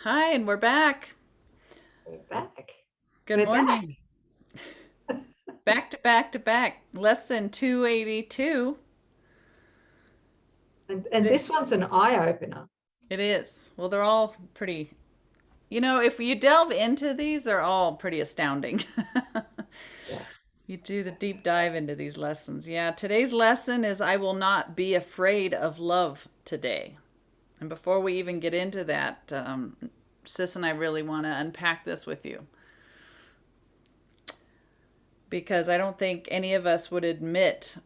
Hi, and we're back. We're back. Good We're back. morning. Back to back to back. Lesson 282. And It this one's an eye opener. it is. Well, they're all pretty, if you delve into these, they're all pretty astounding. Yeah. You do the deep dive into these lessons. Yeah, today's lesson is I will not be afraid of love today. And before we even get into that, Sis and I really want to unpack this with you because I don't think any of us would admit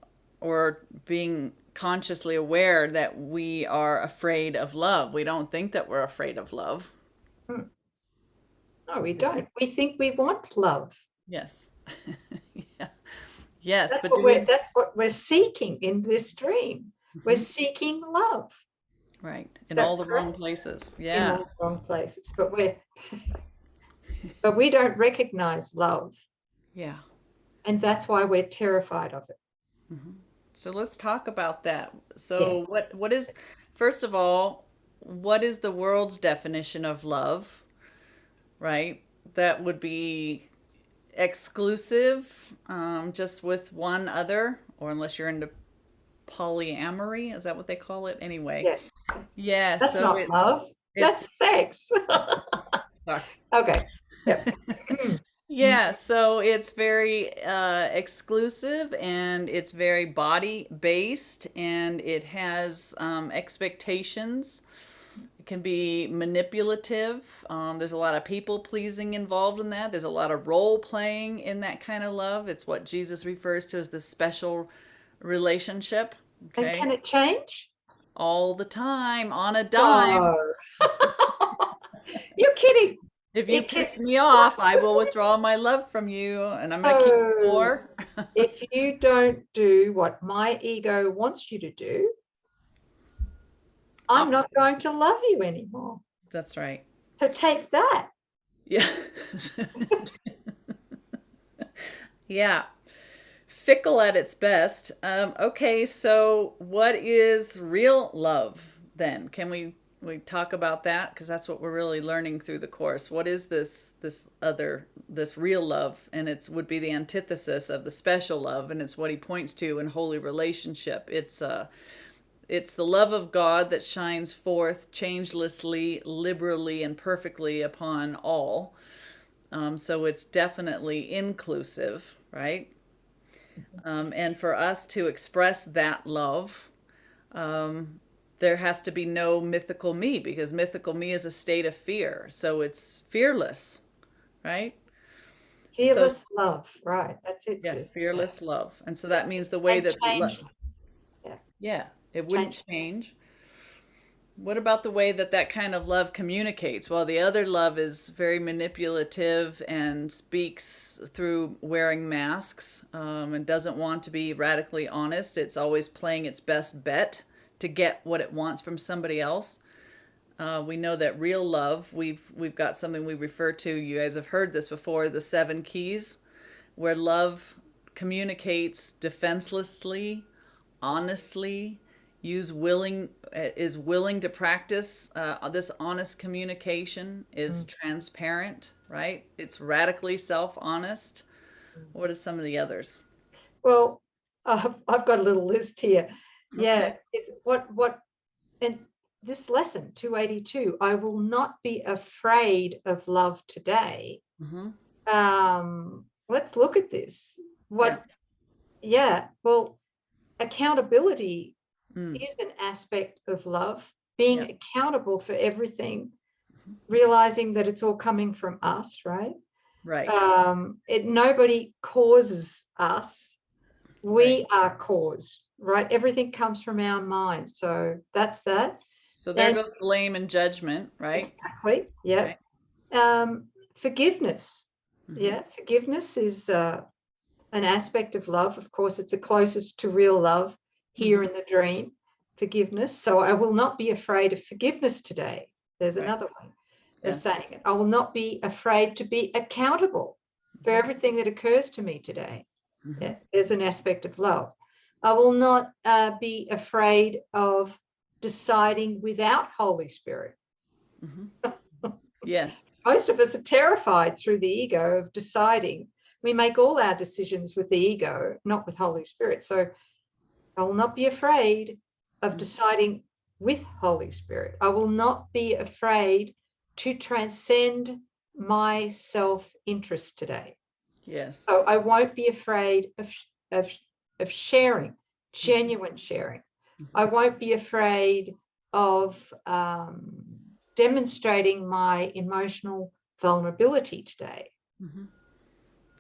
or being consciously aware that we are afraid of love. We don't think that we're afraid of love. Hmm. No, we don't. We think we want love. Yes. Yeah. Yes, but do we? That's what we're seeking in this dream. We're Mhm. seeking love. Right. Is In all that the wrong correct? places. In Yeah. all the wrong places. But we don't recognize love. Yeah. And that's why we're terrified of it. Hmm. So let's talk about that. Yeah. So what is first of all, what is the world's definition of love, right? That would be exclusive, just with one other, or unless you're into polyamory, is that what they call it? Anyway, Yes. Yes. yeah. That's So not love. it's That's sex. sorry. Okay. Yep. Yeah, so it's very exclusive and it's very body based and it has expectations. It can be manipulative. There's a lot of people pleasing involved in that. There's a lot of role playing in that kind of love. It's what Jesus refers to as the special relationship. And Okay. can it change? All the time on a dime. No. You're kidding. If you It can, piss me what? off, I will withdraw my love from you and I'm going to keep No. score. If you don't do what my ego wants you to do, I'm Off. not going to love you anymore. That's right. So take that. Yeah. Yeah. Fickle at its best. Okay, so what is real love then? Can we talk about that because that's what we're really learning through the course. What is this real love? And it's would be the antithesis of the special love, and it's what he points to in holy relationship. It's the love of God that shines forth changelessly, liberally, and perfectly upon all. So it's definitely inclusive, right? And for us to express that love, there has to be no mythical me because mythical me is a state of fear. So it's fearless, right? So, Fearless love. Right. That's it, yeah, sis. Yeah. fearless love. And so Yeah. that means the way And that, change. Yeah. yeah, it Change. wouldn't change. What about the way that that kind of love communicates? Well, the other love is very manipulative and speaks through wearing masks and doesn't want to be radically honest. It's always playing its best bet to get what it wants from somebody else. We know that real love, we've got something we refer to. You guys have heard this before, the seven keys, where love communicates defenselessly, honestly, use willing is willing to practice this honest communication, is Mm. transparent, right? It's radically self-honest. What are some of the others? Well, I've got a little list here. Okay. Yeah. It's what, and this lesson 282, I will not be afraid of love today. Mm-hmm. Let's look at this. Yeah. What, yeah, well, accountability Mm. is an aspect of love, Yeah. being accountable for everything, realizing that it's all coming from us, right? Right. Nobody causes us. Right. We are caused, right? Everything comes from our mind. So that's that. So there And goes blame and judgment, right? exactly, yeah. Okay. Forgiveness. Mm-hmm. Yeah, forgiveness is an aspect of love. Of course, it's the closest to real love here Mm-hmm. in the dream, forgiveness. So I will not be afraid of forgiveness today. There's Right. another way of Yes. saying it. I will not be afraid to be accountable for Mm-hmm. everything that occurs to me today. Mm-hmm. Yeah, there's an aspect of love. I will not be afraid of deciding without Holy Spirit. Mm-hmm. Yes. Most of us are terrified through the ego of deciding. We make all our decisions with the ego, not with Holy Spirit. So I will not be afraid of deciding with Holy Spirit. I will not be afraid to transcend my self-interest today. Yes. So I won't be afraid of, of sharing, genuine sharing. I won't be afraid of demonstrating my emotional vulnerability today. Mm-hmm.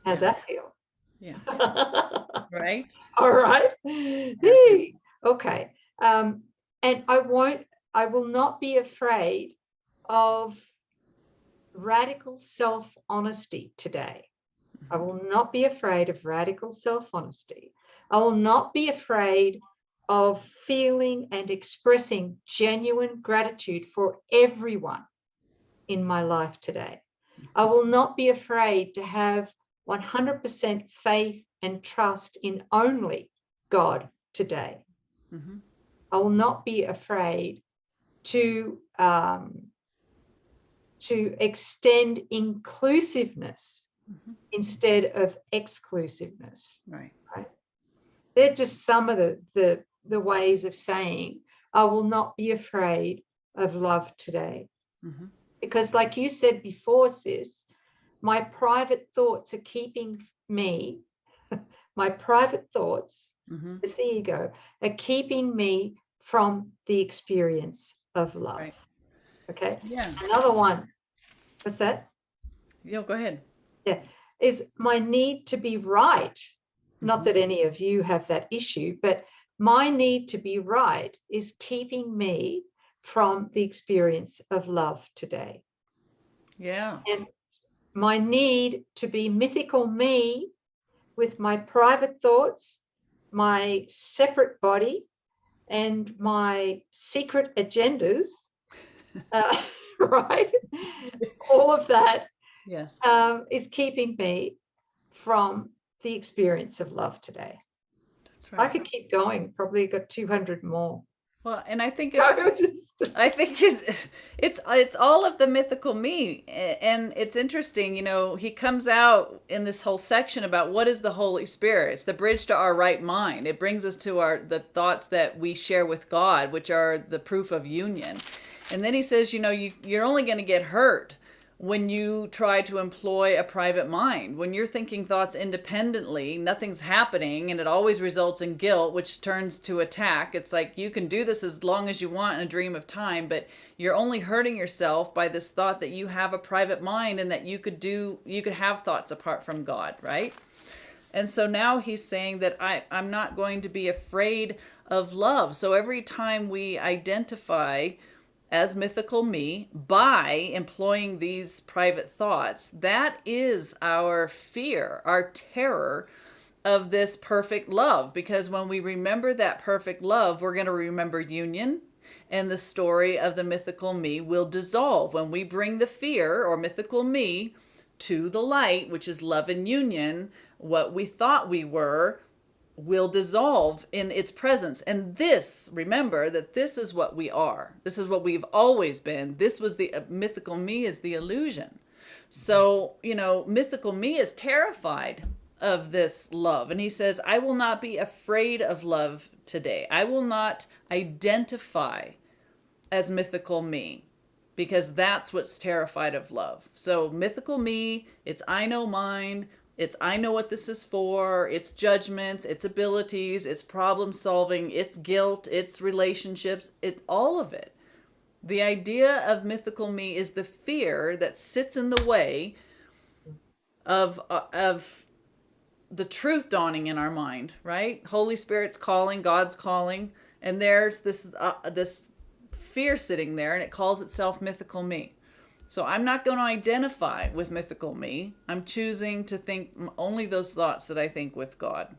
How's Yeah. that feel? Yeah. Right. All right. Absolutely. Okay. And I will not be afraid of radical self-honesty today. I will not be afraid of radical self-honesty. I will not be afraid of feeling and expressing genuine gratitude for everyone in my life today. I will not be afraid to have 100% faith and trust in only God today. Mm-hmm. I will not be afraid to extend inclusiveness Mm-hmm. instead of exclusiveness. Right. Right? They're just some of the ways of saying I will not be afraid of love today. Mm-hmm. Because, like you said before, sis, my private thoughts are keeping me, my private thoughts, Mm-hmm. with the ego, are keeping me from the experience of love. Right. Okay. Yeah. Another one, what's that? Go ahead. Yeah, is my need to be right. Not Mm-hmm. that any of you have that issue, but my need to be right is keeping me from the experience of love today. Yeah. And my need to be mythical me with my private thoughts, my separate body, and my secret agendas, right? All of that Yes. is keeping me from the experience of love today. That's I right. could keep going, probably got 200 more. Well, and I think it's all of the mythical me, and it's interesting. He comes out in this whole section about what is the Holy Spirit. It's the bridge to our right mind. It brings us to the thoughts that we share with God, which are the proof of union. And then he says, you're only going to get hurt when you try to employ a private mind. When you're thinking thoughts independently, nothing's happening, and it always results in guilt, which turns to attack. It's like you can do this as long as you want in a dream of time, but you're only hurting yourself by this thought that you have a private mind and that you could have thoughts apart from God, right? And so now he's saying that I'm not going to be afraid of love. So every time we identify as mythical me by employing these private thoughts, that is our fear, our terror of this perfect love. Because when we remember that perfect love, we're going to remember union, and the story of the mythical me will dissolve. When we bring the fear or mythical me to the light, which is love and union, what we thought we were will dissolve in its presence. And this, remember that this is what we are. This is what we've always been. This was the mythical me is the illusion. So, mythical me is terrified of this love. And he says, I will not be afraid of love today. I will not identify as mythical me, because that's what's terrified of love. So mythical me, it's I know mine, it's I know what this is for, it's judgments, it's abilities, it's problem solving, it's guilt, it's relationships, all of it. The idea of mythical me is the fear that sits in the way of the truth dawning in our mind, right? Holy Spirit's calling, God's calling, and there's this fear sitting there, and it calls itself mythical me. So I'm not going to identify with mythical me. I'm choosing to think only those thoughts that I think with God,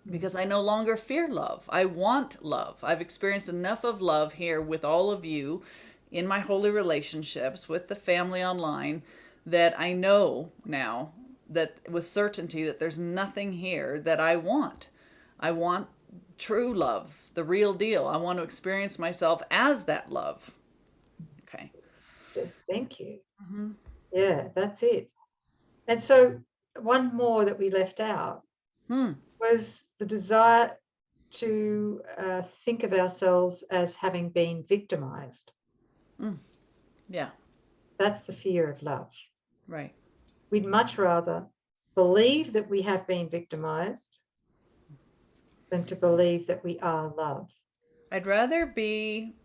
because I no longer fear love. I want love. I've experienced enough of love here with all of you in my holy relationships with the family online, that I know now that with certainty that there's nothing here that I want. I want true love, the real deal. I want to experience myself as that love. Okay. Says, thank you. Mm-hmm. Yeah, that's it. And so one more that we left out was the desire to think of ourselves as having been victimized. Yeah. That's the fear of love. Right. We'd much rather believe that we have been victimized than to believe that we are love. I'd rather be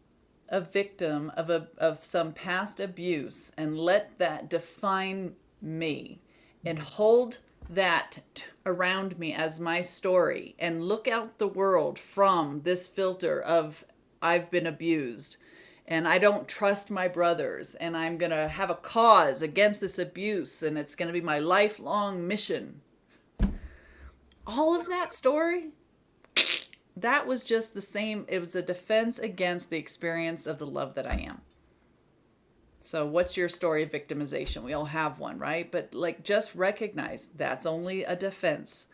a victim of some past abuse and let that define me and hold that around me as my story and look out the world from this filter of I've been abused and I don't trust my brothers and I'm going to have a cause against this abuse and it's going to be my lifelong mission. All of that story, that was just the same. It was a defense against the experience of the love that I am. So what's your story of victimization? We all have one, right? But like, just recognize that's only a defense.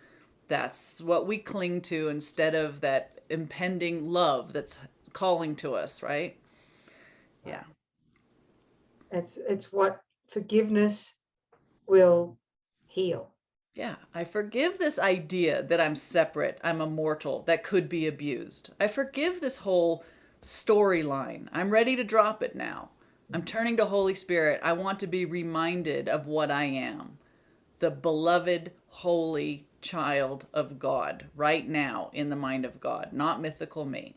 That's what we cling to instead of that impending love that's calling to us, right? Yeah. It's what forgiveness will heal. Yeah, I forgive this idea that I'm separate, I'm immortal, that could be abused. I forgive this whole storyline. I'm ready to drop it now. I'm turning to Holy Spirit. I want to be reminded of what I am, the beloved, holy child of God, right now in the mind of God, not mythical me.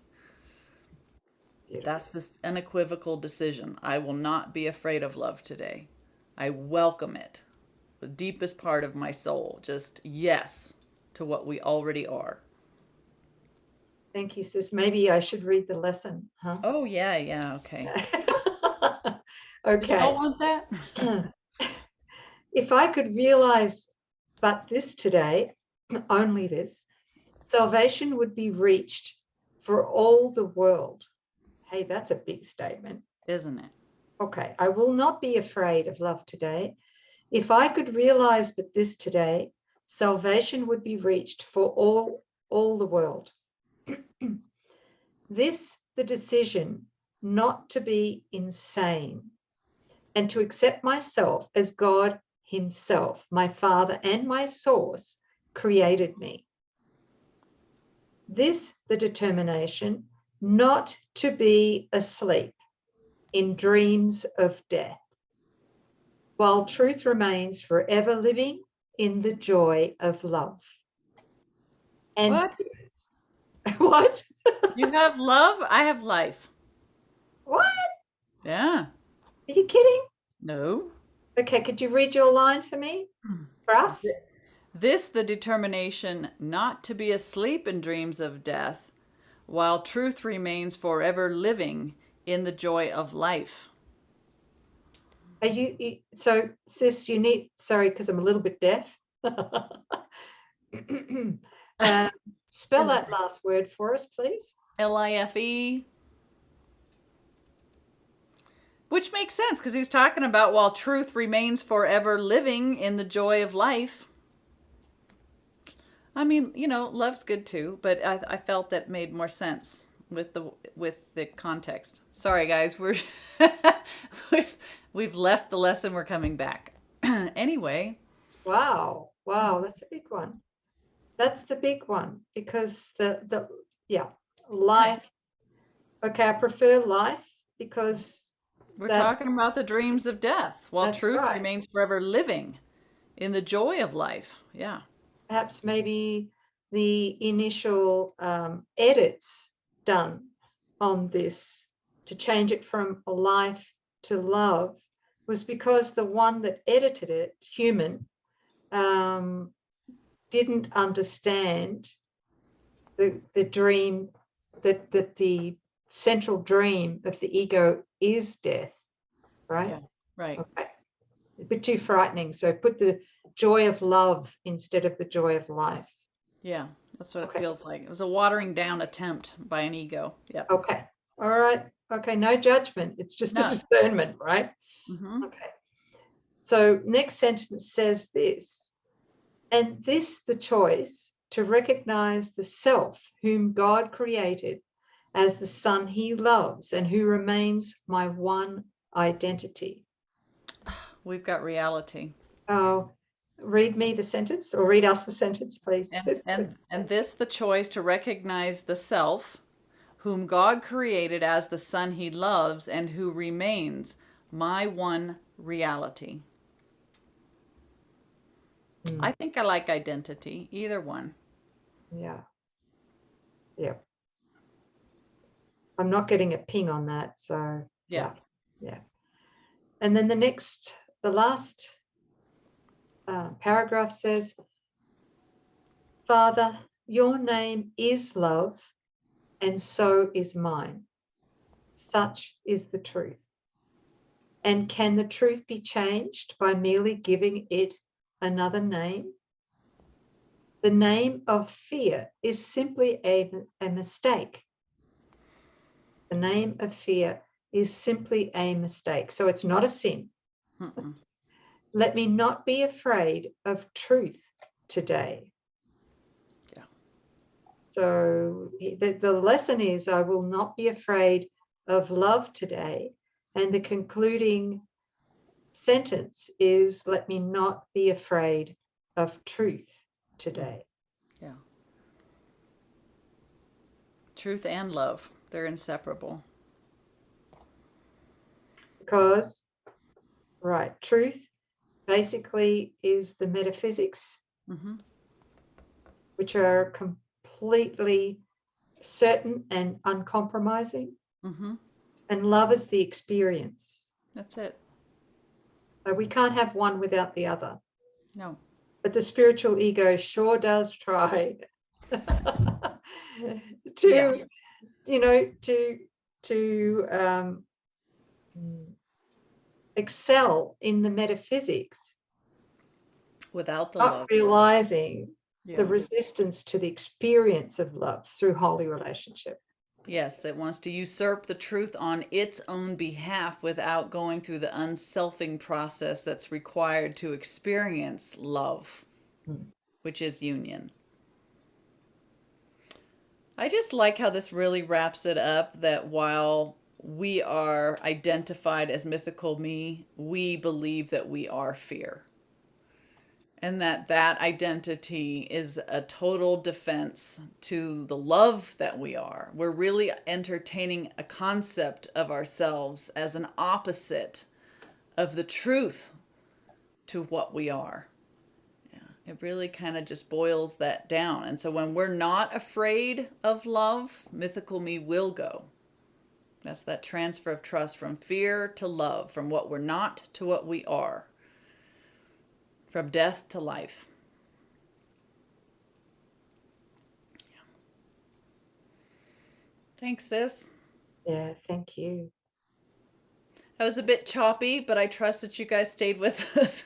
Beautiful. That's this unequivocal decision. I will not be afraid of love today. I welcome it. The deepest part of my soul, just yes to what we already are. Thank you, sis. Maybe I should read the lesson, huh? Oh, yeah, okay. Okay. Did y'all want that? If I could realize but this today, only this, salvation would be reached for all the world. Hey, that's a big statement. Isn't it? Okay, I will not be afraid of love today. If I could realize but this today, salvation would be reached for all the world. This, the decision not to be insane and to accept myself as God himself, my Father and my source, created me. This, the determination not to be asleep in dreams of death, while truth remains forever living in the joy of love. And What? What? You have love? I have life. What? Yeah. Are you kidding? No. Okay, could you read your line for me? For us? This, the determination not to be asleep in dreams of death, while truth remains forever living in the joy of life. Are so, sis, you need, sorry, because I'm a little bit deaf. Spell that last word for us, please. LIFE. Which makes sense because he's talking about while truth remains forever living in the joy of life. I mean, love's good too, but I felt that made more sense with the context. Sorry, guys, we've left the lesson. We're coming back. Anyway. Wow, that's a big one. That's the big one because life. Okay, I prefer life because we're talking about the dreams of death while truth remains forever living in the joy of life. Yeah. Perhaps maybe the initial edits done on this to change it from a life to love was because the one that edited it, human, didn't understand the dream that the central dream of the ego is death, right? Yeah, right. Okay. A bit too frightening. So put the joy of love instead of the joy of life. Yeah, that's what it feels like. It was a watering down attempt by an ego. Yeah. Okay. All right. Okay. No judgment. It's just a discernment, right? Mm-hmm. Okay. So next sentence says this, and this the choice to recognize the self whom God created as the son he loves and who remains my one identity. We've got reality. Oh, read me the sentence or read us the sentence, please. And this the choice to recognize the self whom God created as the son he loves and who remains my one reality. Hmm, I think I like identity, either one. yeah, yeah. I'm not getting a ping on that. So Yeah. yeah, yeah. And then the last paragraph says, Father, your name is love, and so is mine. Such is the truth. And can the truth be changed by merely giving it another name? The name of fear is simply a mistake. The name of fear is simply a mistake. So it's not a sin. Mm-mm. Let me not be afraid of truth today. Yeah. So the lesson is, I will not be afraid of love today. And the concluding sentence is, let me not be afraid of truth today. Yeah. Truth and love, they're inseparable. Because, right, truth basically is the metaphysics, Mm-hmm. which are completely certain and uncompromising. Mm-hmm. And love is the experience. That's it. So we can't have one without the other. No. But the spiritual ego sure does try Yeah. to, to excel in the metaphysics, Without the not love. realizing the Yeah. resistance to the experience of love through holy relationship. Yes, it wants to usurp the truth on its own behalf without going through the unselfing process that's required to experience love, Mm. which is union. I just like how this really wraps it up that while we are identified as mythical me, we believe that we are fear. And that identity is a total defense to the love that we are. We're really entertaining a concept of ourselves as an opposite of the truth to what we are. It really kind of just boils that down. And so when we're not afraid of love, mythical me will go. That's that transfer of trust from fear to love, from what we're not to what we are, from death to life. Thanks, sis. Yeah, thank you. That was a bit choppy, but I trust that you guys stayed with us.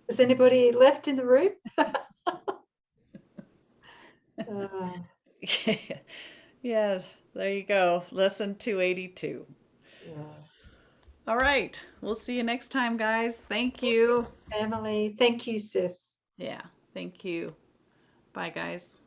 Is anybody left in the room? uh, Yeah, there you go. Lesson 282. yeah. All right. We'll see you next time, guys. Thank you. Family, thank you, sis. Yeah, thank you. Bye, guys.